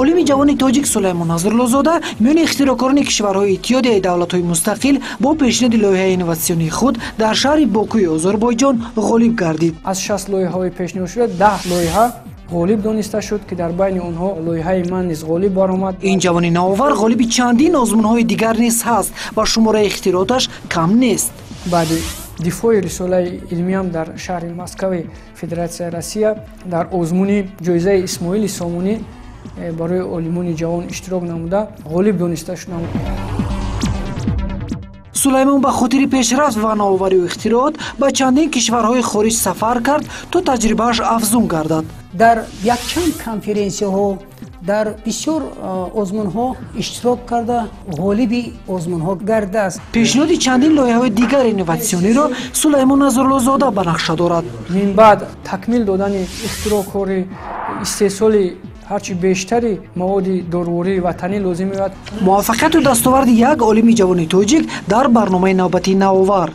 олими ҷавони тоҷик Сулаймон Назруллозода миёни ихтироъкорони кишварҳои иттиҳодияи давлатҳои мустақил бо пешниҳоди лоиҳаи инноватсионии худ дар шаҳри Бокуи Озарбойҷон ғолиб гардид. аз 60 лоиҳаҳои пешниҳод шуда 10 лоиҳа غالب دانسته شد که در بین آنها لایحه من نیز غالب برآمد. این جوانی نوآور غالب چندین آزمون‌های دیگر نیز هست و شماره اختراعاتش کم نیست. بعد دفاع رساله علمی هم در شهر مسکو فدراسیون روسیه در آزمون جایزه اسماعیل سامونی برای عالمان جوان اشتراک نموده غالب دانسته شد. سلیمان به خاطر پیشرفت و نوآوری و اختراعات به چندین کشورهای خارج سفر کرد تا تجربه‌اش افزون گردد. در یکچند کنفرانس‌ها در بسیار آزمون‌ها اشتراک کرده غالب آزمون‌ها گردیده است. پیشنهاد چندین لایحه‌های دیگر اینوواسیونی را سلیمان نظرالله‌زاده به نقشه دارد. من بعد تکمیل دادن اختراع استحصال هرچی بیشتری مواد ضروری وطنی لازم است. موفقیت و دستاورد یک عالم جوان تاجیک در برنامه نوبتی نوآور.